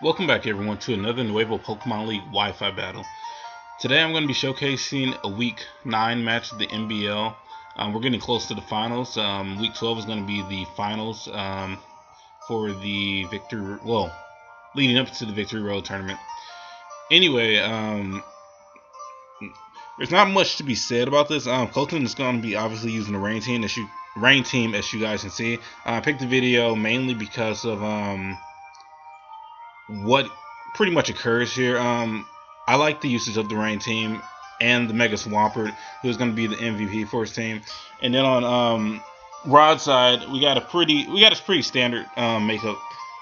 Welcome back everyone to another Nuevo Pokemon League Wi-Fi battle. Today I'm going to be showcasing a Week 9 match of the NBL. We're getting close to the finals. Week 12 is going to be the finals for the Victory, leading up to the Victory Road tournament. Anyway, there's not much to be said about this. Colton is going to be obviously using the rain team as you guys can see. I picked the video mainly because of what pretty much occurs here. I like the usage of the rain team and the Mega Swampert, who is going to be the MVP for his team. And then on Rod's side, we got a pretty standard makeup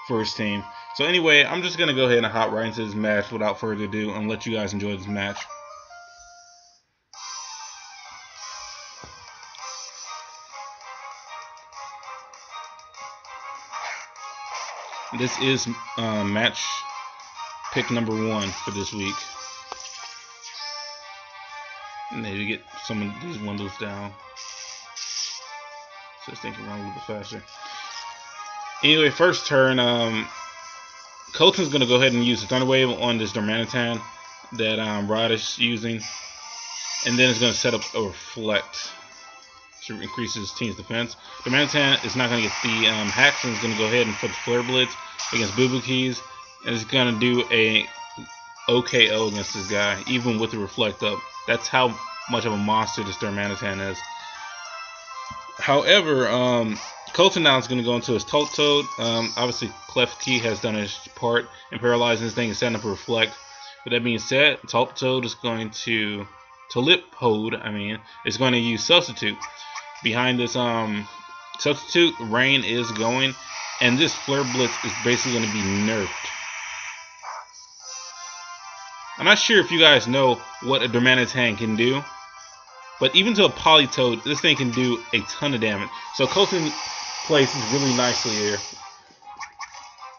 for his team. So anyway, I'm just gonna go ahead and hop right into this match without further ado and let you guys enjoy this match. This is match pick number 1 for this week. Maybe get some of these windows down so this thing can run a little bit faster. Anyway, first turn, Colton's going to go ahead and use the Thunder Wave on this Darmanitan that Rod is using. And then it's going to set up a Reflect to increase his team's defense. Darmanitan is not going to get the hack, so he's going to go ahead and put the Flare Blitz against Boo Boo Keys. And it's going to do a OKO against this guy, even with the Reflect up. That's how much of a monster this Darmanitan is. However, Colton now is going to go into his Toad. Obviously, Klefki has done his part in paralyzing this thing and setting up a Reflect. With that being said, Toad is going to Tulipode, is going to use Substitute. Behind this Substitute, Rain is going, and this Flare Blitz is basically going to be nerfed. I'm not sure if you guys know what a Darmanitan can do, but even to a Politoed, this thing can do a ton of damage. So Colton places really nicely here,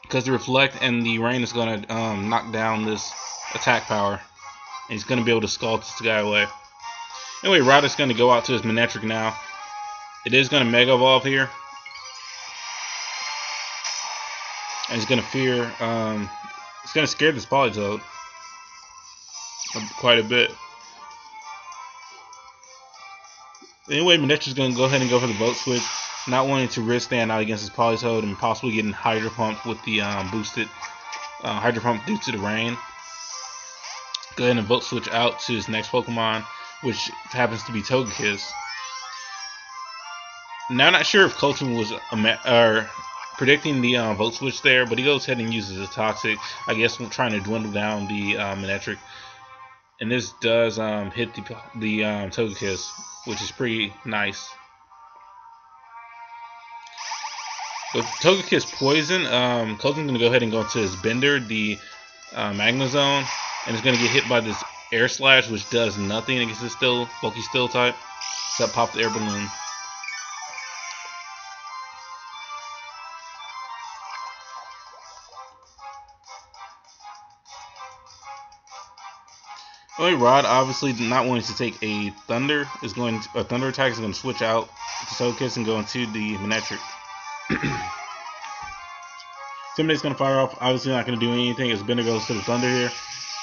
because the Reflect and the Rain is going to knock down this attack power. And he's going to be able to Scald this guy away. Anyway, Rod is going to go out to his Manetric now. It is going to Mega Evolve here. And he's going to fear, it's going to scare this Politoed quite a bit. Anyway, Manetric is going to go ahead and go for the Vote Switch, not wanting to risk stand out against his Politoed and possibly getting Hydro Pumped with the boosted Hydro Pump due to the rain. Go ahead and Vote Switch out to his next Pokemon, which happens to be Togekiss. Now, I'm not sure if Colton was predicting the Vote Switch there, but he goes ahead and uses a Toxic, I guess trying to dwindle down the Manetric. And this does hit the Togekiss, which is pretty nice. With Togekiss Poison, Colton's going to go ahead and go into his Bender, the Magnezone, and it's going to get hit by this Air Slash, which does nothing against this bulky Steel type, except pop the Air Balloon. Rod, obviously not wanting to take a Thunder attack, is going to switch out to Togekiss and go into the Manetric. Intimidate's going to fire off. Obviously not going to do anything as Bender goes to the Thunder here,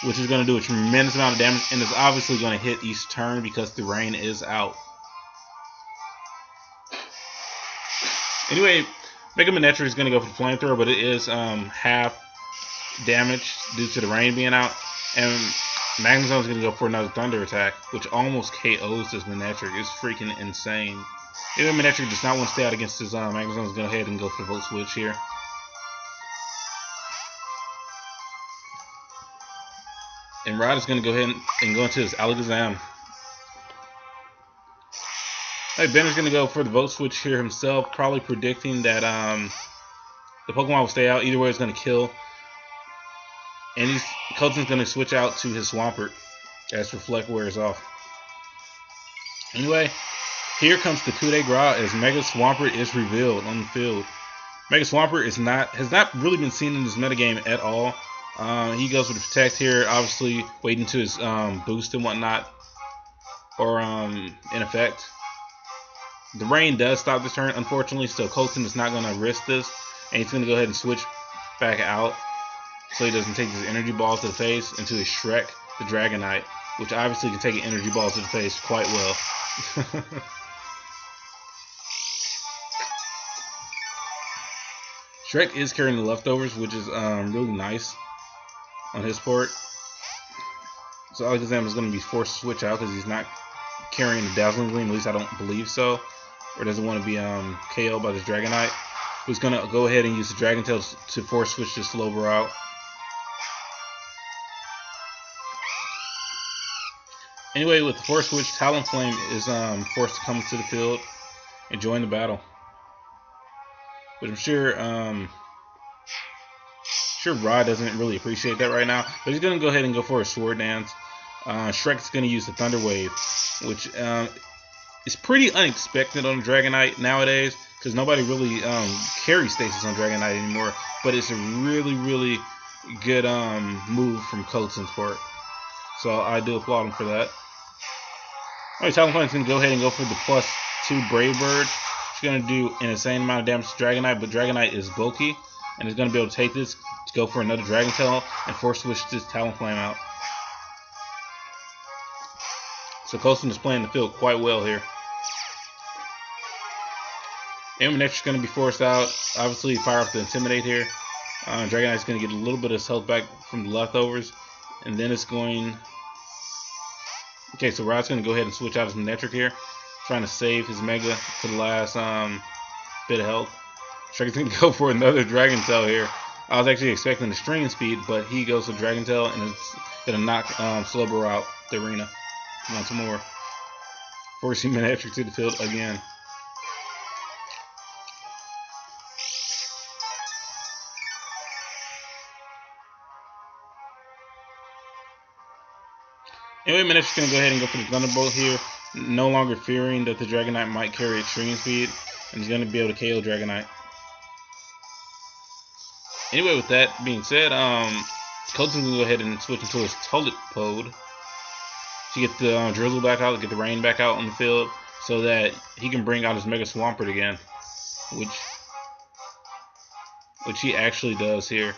which is going to do a tremendous amount of damage, and it's obviously going to hit each turn because the rain is out. Anyway, Mega-Manetric is going to go for the Flamethrower, but it is half damage due to the rain being out, and Magnezone is going to go for another Thunder attack, which almost KOs this Manetric. It's freaking insane. Even Manetric does not want to stay out against his Magnezone, is going to go ahead and go for the Vote Switch here. And Rod is going to go ahead and go into his Alakazam. Bender's going to go for the Vote Switch here himself, probably predicting that the Pokemon will stay out. Either way, it's going to kill. And Colton's going to switch out to his Swampert as Reflect wears off. Anyway, here comes the coup de grace as Mega Swampert is revealed on the field. Mega Swampert has not really been seen in this metagame at all. He goes with the Protect here, obviously waiting to his boost and whatnot, or in effect. The rain does stop this turn, unfortunately, so Colton is not going to risk this, and he's going to go ahead and switch back out. so he doesn't take his energy ball to the face, into his Shrek, the Dragonite, which obviously can take an energy ball to the face quite well. Shrek is carrying the leftovers, which is really nice on his part. So Alakazam is going to be forced to switch out because he's not carrying the Dazzling Gleam. At least I don't believe so. Or doesn't want to be KO'd by this Dragonite. He's going to go ahead and use the Dragon Tail to force switch this Slowbro out. Anyway, with the force switch, Talonflame is forced to come to the field and join the battle. But I'm sure Rod doesn't really appreciate that right now. But he's going to go ahead and go for a Sword Dance. Shrek's going to use the Thunder Wave, which is pretty unexpected on Dragonite nowadays, because nobody really carries Stasis on Dragonite anymore. But it's a really, really good move from Colton's part. So I do applaud him for that. Alright, Talonflame's going to go ahead and go for the +2 Brave Bird. It's going to do an insane amount of damage to Dragonite, but Dragonite is bulky, and it's going to be able to take this to go for another Dragon Tail and force switch this Talonflame out. So Colton is playing the field quite well here. Mega-Manetric is going to be forced out. Obviously, fire up the Intimidate here. Dragonite is going to get a little bit of his health back from the leftovers, and then it's going. Okay, so Rod's going to go ahead and switch out his Manetric here, trying to save his Mega to the last bit of health. Shrek is going to go for another Dragon Tail here. I was actually expecting the String Speed, but he goes for Dragon Tail, and it's going to knock Slowbro out the arena once more, forcing Manetric to the field again. Anyway, Manetric's going to go ahead and go for the Thunderbolt here, no longer fearing that the Dragonite might carry Extreme Speed, and he's going to be able to KO Dragonite. Anyway, with that being said, Colton's going to go ahead and switch into his Toiletpode to get the Drizzle back out, get the rain back out on the field, so that he can bring out his Mega Swampert again, which he actually does here.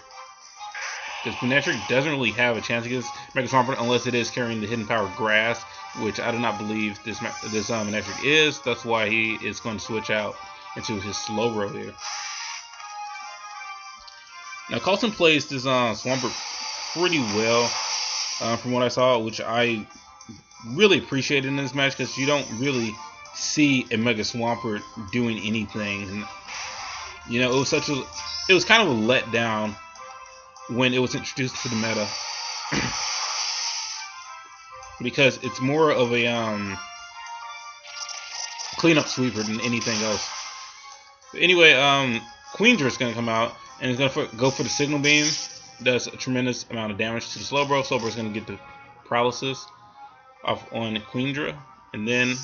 Because Manetric doesn't really have a chance against Mega Swampert unless it is carrying the hidden power Grass, which I do not believe this Manetric is. That's why he is going to switch out into his Slowbro here. Now Colton plays this Swampert pretty well from what I saw, which I really appreciated in this match, because you don't really see a Mega Swampert doing anything. And, you know, it was kind of a letdown when it was introduced to the meta, because it's more of a cleanup sweeper than anything else. But anyway, Queendra is going to come out and is going to go for the Signal Beam. Does a tremendous amount of damage to the Slowbro. Slowbro is going to get the Paralysis off on Queendra, and then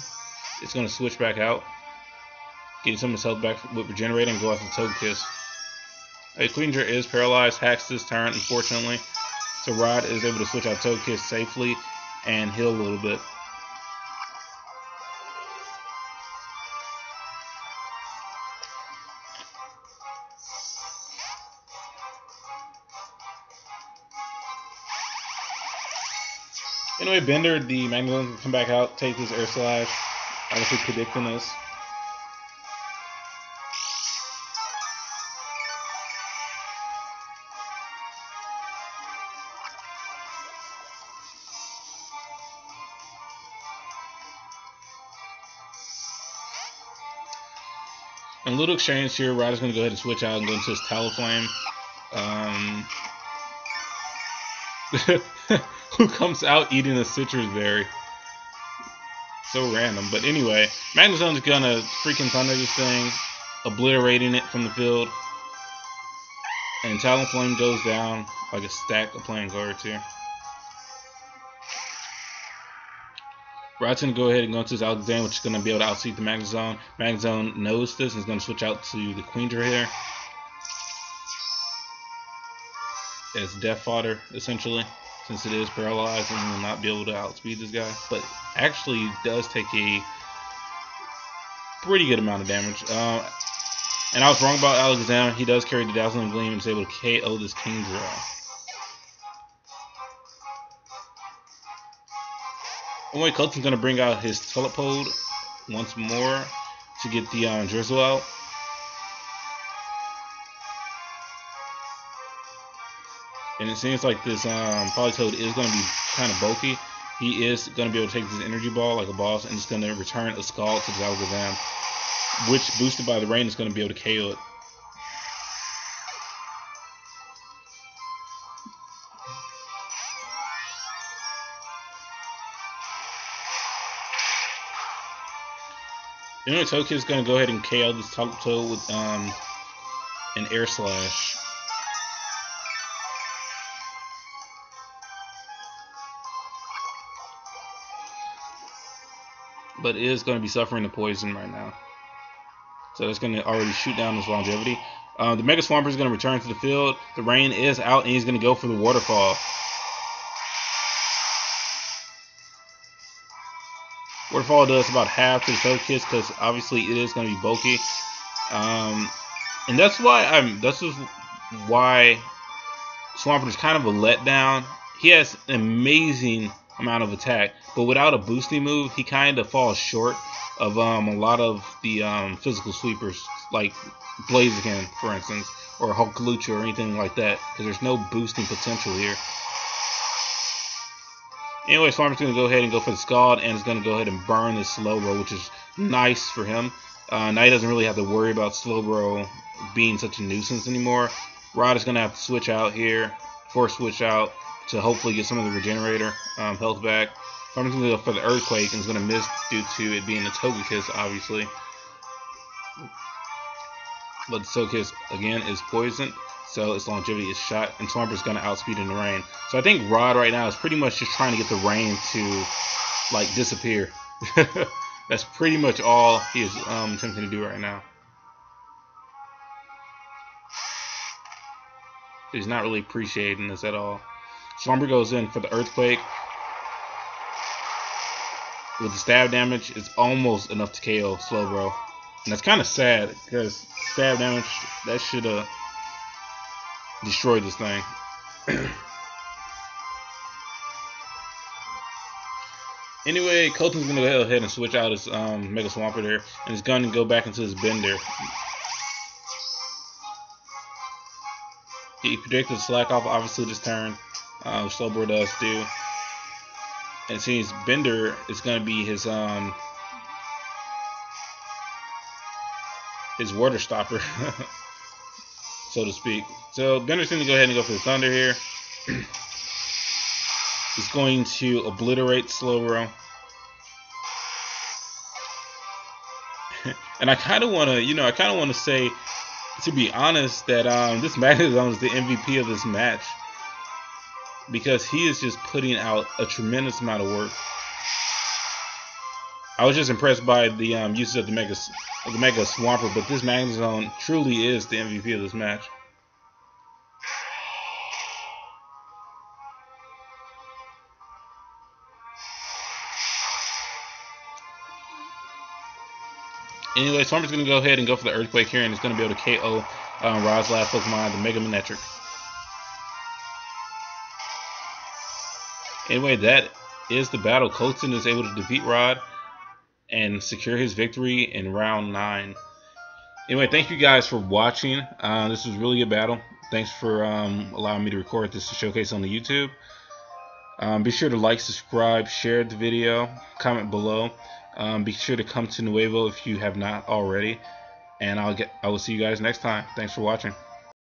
it's going to switch back out, getting some of his health back with Regenerate, and go after Togekiss. Queendra is paralyzed, hacks this turn, unfortunately. So Rod is able to switch out Togekiss safely and heal a little bit. Anyway, Bender, the Magnezone, can come back out, take his Air Slash. Obviously predicting this. A little exchange here. Rod is going to go ahead and switch out and go into his Talonflame. Who comes out eating a citrus berry? So random. But anyway, Magnezone is going to freaking thunder this thing, obliterating it from the field. And Talonflame goes down like a stack of playing cards here. Rod's going to go ahead and go into his Alakazam, which is going to be able to outspeed the Magnezone. Magnezone knows this and is going to switch out to the Queendra here as death fodder, essentially, since it is paralyzed and will not be able to outspeed this guy. But actually does take a pretty good amount of damage. And I was wrong about Alakazam. He does carry the Dazzling Gleam and is able to KO this Queendra. Anyway, Colton's going to bring out his telepode once more to get the drizzle out. And it seems like this Politoed is going to be kind of bulky. He is going to be able to take this energy ball like a boss, and it's going to return a Scald to the Alakazam, which, boosted by the rain, is going to be able to KO it. Anyway, Togekiss is going to go ahead and KO this Politoed with an Air Slash. But it is going to be suffering the poison right now. So it's going to already shoot down his longevity. The Mega Swampert is going to return to the field. The rain is out, and he's going to go for the waterfall. Waterfall does about half to the Togekiss because obviously it is going to be bulky. And that's why this is why Swampert is kind of a letdown. He has an amazing amount of attack, but without a boosting move, he kind of falls short of a lot of the physical sweepers, like Blaziken, for instance, or Hulkalucha, or anything like that, because there's no boosting potential here. Anyway, Swampert's going to go ahead and go for the Scald, and is going to go ahead and burn this Slowbro, which is nice for him. Now he doesn't really have to worry about Slowbro being such a nuisance anymore. Rod is going to have to switch out here, force switch out, to hopefully get some of the Regenerator health back. I'm going to go for the Earthquake, and it's going to miss due to it being a Togekiss, obviously. But the Togekiss, again, is poisoned, so its longevity is shot, and Swampert's going to outspeed in the rain. So I think Rod right now is pretty much just trying to get the rain to, like, disappear. That's pretty much all he is attempting to do right now. He's not really appreciating this at all. Swampert goes in for the Earthquake. With the stab damage, it's almost enough to KO Slowbro. And that's kind of sad, because stab damage, that should have destroyed this thing. Anyway, Colton's going to go ahead and switch out his Mega Swampert here, and he's going to go back into his Bender. He predicted Slack Off, obviously, this turn. Slowbro does do. And it seems Bender is going to be his water stopper, so to speak. So Bender's going to go ahead and go for the Thunder here. He's going to obliterate Slowbro. And I kind of want to, say, to be honest, that this Magnezone is the MVP of this match, because he is just putting out a tremendous amount of work. I was just impressed by the usage of the Mega Swampert, but this Magnezone truly is the MVP of this match. Anyway, Swampert's going to go ahead and go for the Earthquake here, and it's going to be able to KO Rod's last Pokemon, the Mega-Manetric. Anyway, that is the battle. Colton is able to defeat Rod and secure his victory in round 9. Anyway, thank you guys for watching. This was really a battle. Thanks for allowing me to record this to showcase on the YouTube. Be sure to like, subscribe, share the video, comment below. Be sure to come to Nuevo if you have not already. And I will see you guys next time. Thanks for watching.